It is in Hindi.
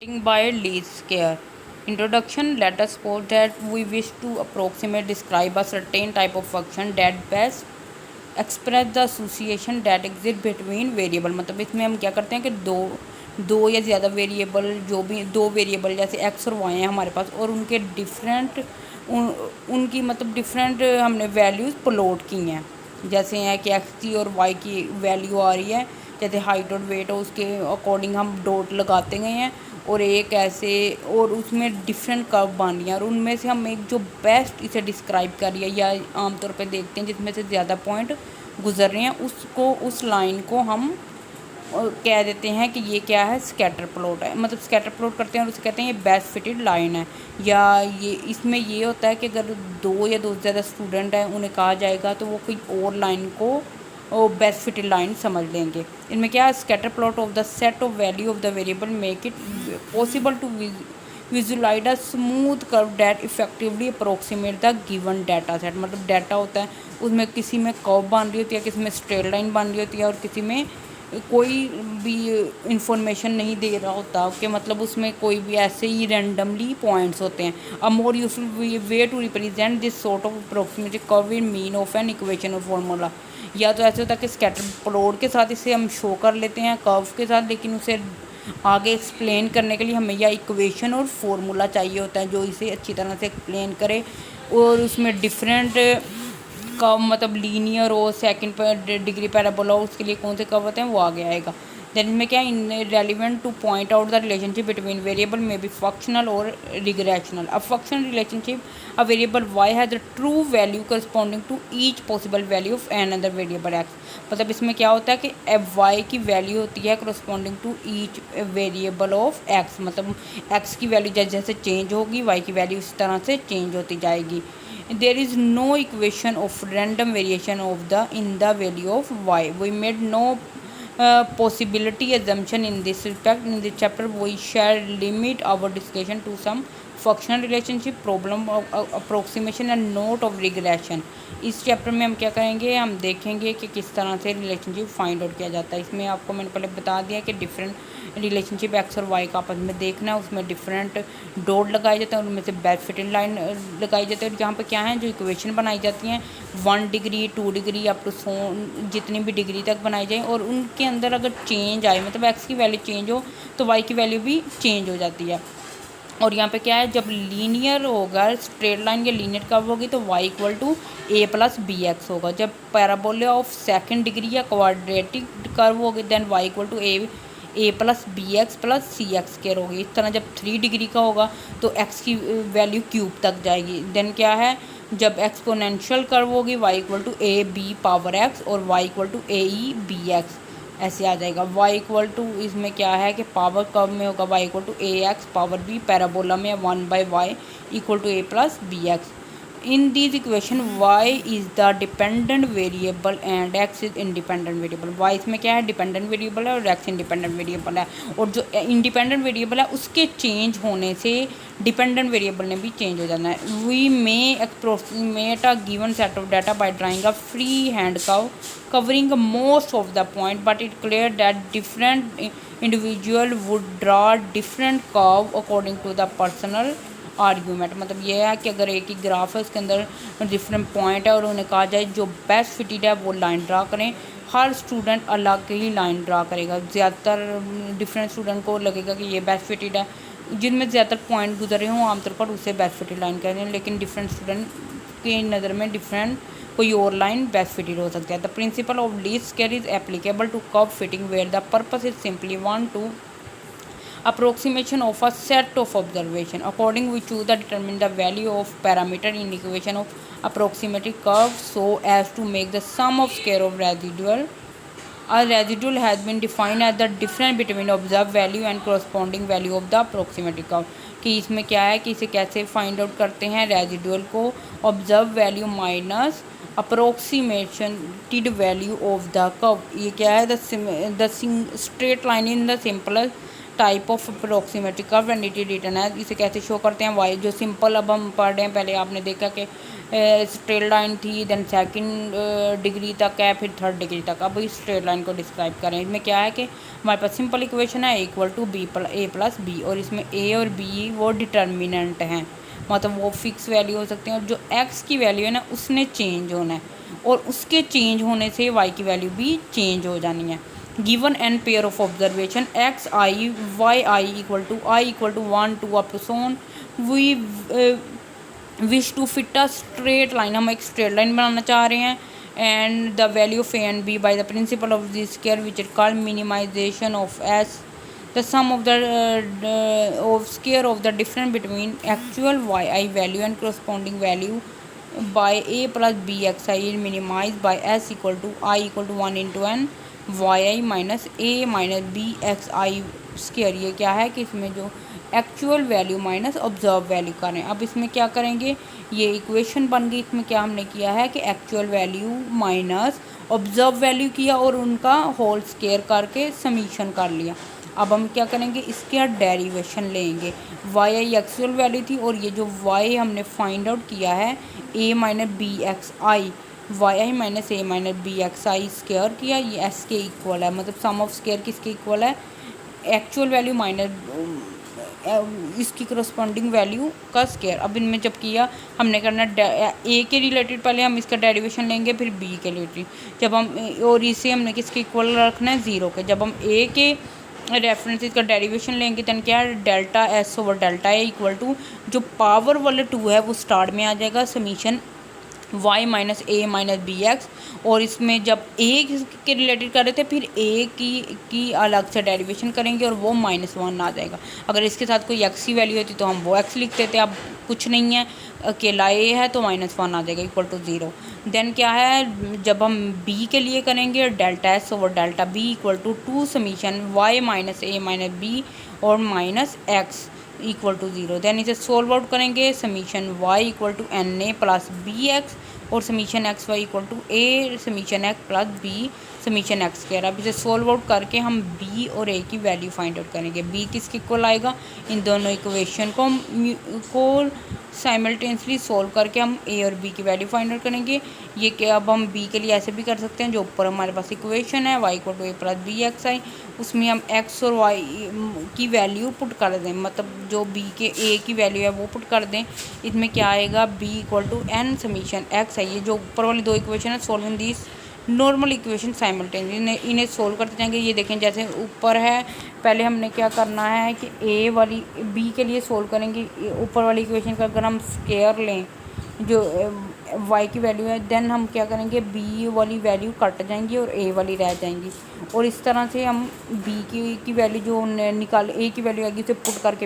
By least scale. Introduction. Let us suppose that we wish to approximate describe a certain type of function that best express the association that exist between variable. मतलब इसमें हम क्या करते हैं कि दो या ज़्यादा वेरिएबल, जो भी दो वेरिएबल जैसे एक्स और वाई हैं हमारे पास, और उनके डिफरेंट उनकी मतलब डिफरेंट हमने वैल्यूज़ प्लॉट की हैं। जैसे हैं कि एक्स की और वाई की वैल्यू आ रही है, जैसे हाइट और वेट हो, उसके अकॉर्डिंग हम डॉट लगाते गए हैं, और एक ऐसे और उसमें डिफरेंट कर्व बन रही हैं, और उनमें से हम एक जो बेस्ट इसे डिस्क्राइब कर रही है या आमतौर पे देखते हैं जिसमें से ज़्यादा पॉइंट गुजर रहे हैं, उसको उस लाइन को हम कह देते हैं कि ये क्या है, स्कैटर प्लॉट है। मतलब स्कैटर प्लॉट करते हैं और उसे कहते हैं ये बेस्ट फिटेड लाइन है। या ये इसमें ये होता है कि अगर दो या दो से ज़्यादा स्टूडेंट हैं उन्हें कहा जाएगा तो वो कोई और लाइन को बेस्ट फिटेड लाइन समझ लेंगे। इनमें क्या है, scatter plot of the set of value of the variable make it possible to visualize a smooth curve that effectively approximate the given data set. मतलब डाटा होता है उसमें किसी में कर्व बन रही होती है, किसी में स्ट्रेट लाइन बन रही होती है, और किसी में कोई भी इंफॉर्मेशन नहीं दे रहा होता कि मतलब उसमें कोई भी ऐसे ही रैंडमली पॉइंट्स होते हैं। A more useful way to represent this sort of approximate curve in mean of an equation और फॉर्मूला। या तो ऐसे होता है कि स्कैटर प्लॉट के साथ इसे हम शो कर लेते हैं कर्व के साथ, लेकिन उसे आगे एक्सप्लेन करने के लिए हमें या इक्वेशन और फार्मूला चाहिए होता है जो इसे अच्छी तरह से एक्सप्लेन करे, और उसमें डिफरेंट कर्व मतलब लीनियर हो, सेकंड पर डिग्री पैराबोला हो, उसके लिए कौन से कर्व होते हैं वो आगे आएगा। देन इसमें क्या in relevant to point out the relationship between variable में बी फंक्शनल और रिग्रेशनल। अब functional relationship, a variable y has the true value corresponding to each possible value of another variable x। मतलब इसमें क्या होता है कि y की वैल्यू होती है corresponding to each variable of x। मतलब x की वैल्यू जैसे जैसे चेंज होगी y की वैल्यू इस तरह से चेंज होती जाएगी। There is no equation of random variation of the in the value of y. We made no possibility assumption in this respect. In this chapter we shall limit our discussion to some functional relationship, problem of approximation and note of regression. इस चैप्टर में हम क्या करेंगे, हम देखेंगे कि किस तरह से रिलेशनशिप फाइंड आउट किया जाता है। इसमें आपको मैंने पहले बता दिया कि डिफरेंट रिलेशनशिप एक्स और वाई का आपस में देखना है, उसमें डिफरेंट डॉट लगाए जाते हैं, उनमें से बेस्ट फिटिंग लाइन लगाई जाती है। और यहाँ पे क्या है, जो इक्वेशन बनाई जाती हैं 1 डिग्री 2 डिग्री अप टू सो जितनी भी डिग्री तक बनाई जाए, और उनके अंदर अगर चेंज आए मतलब एक्स की वैल्यू चेंज हो तो वाई की वैल्यू भी चेंज हो जाती है। और यहाँ पे क्या है, जब लीनियर होगा स्ट्रेट लाइन या लीनियर कर्व होगी तो y equal to a plus b x होगा। जब पैराबोला ऑफ सेकंड डिग्री या क्वाड्रेटिक कर्व होगी then y equal to a plus b x plus c x square होगी। इस तरह जब 3 डिग्री का होगा तो x की वैल्यू क्यूब तक जाएगी। देन क्या है, जब एक्सपोनेंशियल कर्व होगी y equal to a b power x और y equal to a e b x ऐसे आ जाएगा। y इक्वल टू इसमें क्या है कि पावर कर्व में होगा y equal to a x power b, parabola में 1/y equal to a plus b x. In this equation y is the dependent variable and x is independent variable. y इसमें क्या है, डिपेंडेंट वेरिएबल है और x इंडिपेंडेंट वेरिएबल है, और जो इंडिपेंडेंट वेरिएबल है उसके चेंज होने से डिपेंडेंट वेरिएबल ने भी चेंज हो जाना है। We may approximate a given set of data by drawing a free hand curve covering most of the point, but it clear that different individual would draw different curve according to the personal argument. मतलब ये है कि अगर एक ही ग्राफ है उसके अंदर डिफरेंट पॉइंट है और उन्हें कहा जाए जो बेस्ट फिटेड है वो लाइन ड्रा करें, हर स्टूडेंट अलग ही लाइन ड्रा करेगा। ज़्यादातर डिफरेंट स्टूडेंट को लगेगा कि ये बेस्ट फिटेड है, जिनमें ज़्यादातर पॉइंट गुजरे हों आमतौर पर उसे बेस्ट फिटेड लाइन कहते हैं, लेकिन डिफरेंट स्टूडेंट की नज़र में डिफरेंट कोई और लाइन बेस्ट फिटेड हो सकता है। The principle of least square is applicable to curve fitting where the purpose is simply one to approximation of a set of observation. According we choose to determine the value of parameter in equation of approximative curve so as to make the sum of square of residual. A residual has been defined as the difference between observed value and corresponding value of the approximative curve. कि इसमें क्या है कि इसे कैसे फाइंड आउट करते हैं, रेजिडुअल को observe value minus approximated value of the curve. ये क्या है, the straight line in the simplest type of approximatory curve and it is written है। इसे कैसे शो करते हैं वाई, जो सिंपल अब हम पढ़ रहे हैं, पहले आपने देखा कि स्ट्रेट लाइन थी, देन सेकंड डिग्री तक है, फिर थर्ड डिग्री तक। अब इस स्ट्रेट लाइन को डिस्क्राइब करें, इसमें क्या है कि हमारे पास सिंपल इक्वेशन है equal to b a plus b, और इसमें ए और बी वो डिटर्मिनेंट हैं, मतलब वो फिक्स वैल्यू हो सकते हैं, और जो एक्स की वैल्यू है ना उसने चेंज होना है, और उसके चेंज होने से वाई की वैल्यू भी चेंज हो जानी है। Given n pair of observation x i y i equal to 1 2 up to सोन, we wish to fit a straight line, हम एक स्ट्रेट लाइन बनाना चाह रहे हैं, and the value of a and b by the principle of the square which is called minimization of s, the sum of the of square of the difference between actual yi value and corresponding value by a plus bxi is minimized by s equal to 1 into n yi minus a minus bxi square। ये क्या है कि इसमें जो actual value minus observe value करें। अब इसमें क्या करेंगे, ये इक्वेशन बन गई, इसमें क्या हमने किया है कि actual value minus observe value किया और उनका होल स्क्वायर करके समीशन कर लिया। अब हम क्या करेंगे, इसके डेरिवेशन लेंगे। वाई आई एक्चुअल वैल्यू थी, और ये जो वाई हमने फाइंड आउट किया है ए minus b x i, y I minus a minus b x I square किया, ये एस के इक्वल है, मतलब सम ऑफ स्क्वायर किसके इक्वल है, एक्चुअल वैल्यू माइनस इसकी करस्पॉन्डिंग वैल्यू का स्क्वायर। अब इनमें जब किया हमने करना ए के रिलेटेड पहले हम इसका डेरिवेशन लेंगे, फिर बी के रिलेटेड, जब हम और इसे हमने किसके इक्वल रखना है, ज़ीरो के। जब हम ए के रेफरेंस इसका डेरिवेशन लेंगे तो क्या है, delta s over delta a equal to जो पावर वाले 2 है वो स्टार्ट में आ जाएगा, summation y minus a minus b x, और इसमें जब ए के रिलेटेड कर रहे थे फिर ए की अलग से डेरिवेशन करेंगे और वो -1 आ जाएगा। अगर इसके साथ कोई एक्स की वैल्यू होती तो हम वो एक्स लिख देते, अब कुछ नहीं है, अकेला ए है तो -1 आ जाएगा इक्वल टू 0। देन क्या है, जब हम बी के लिए करेंगे delta s over delta b equal to 2 summation y minus a minus b और minus x equal to 0। Then इसे सोल्व आउट करेंगे, summation y equal to n a plus b x और summation x y equal to a summation x plus b summation x square. अब इसे सोल्व आउट करके हम b और a की वैल्यू फाइंड आउट करेंगे। b किसके इक्वल आएगा, इन दोनों इक्वेशन को साइमल्टेनियसली सोल्व करके हम a और b की वैल्यू फाइंड आउट करेंगे। ये कि अब हम b के लिए ऐसे भी कर सकते हैं, जो ऊपर हमारे पास इक्वेशन है y equal to a plus b x i, उसमें हम x और y की वैल्यू पुट कर दें, मतलब जो b के a की वैल्यू है वो पुट कर दें। इसमें क्या आएगा, b equal to n summation x है। ये जो ऊपर वाली 2 इक्वेशन है, solving this normal equation simultaneous, इन्हें सोल्व करते जाएंगे। ये देखें जैसे ऊपर है, पहले हमने क्या करना है कि ए वाली बी के लिए सोल्व करेंगे, ऊपर वाली इक्वेशन का अगर हम स्क्वायर लें जो y की वैल्यू है, देन हम क्या करेंगे, b वाली वैल्यू कट जाएंगी और a वाली रह जाएंगी, और इस तरह से हम b की वैल्यू जो निकाल a की वैल्यू आएगी उसे पुट करके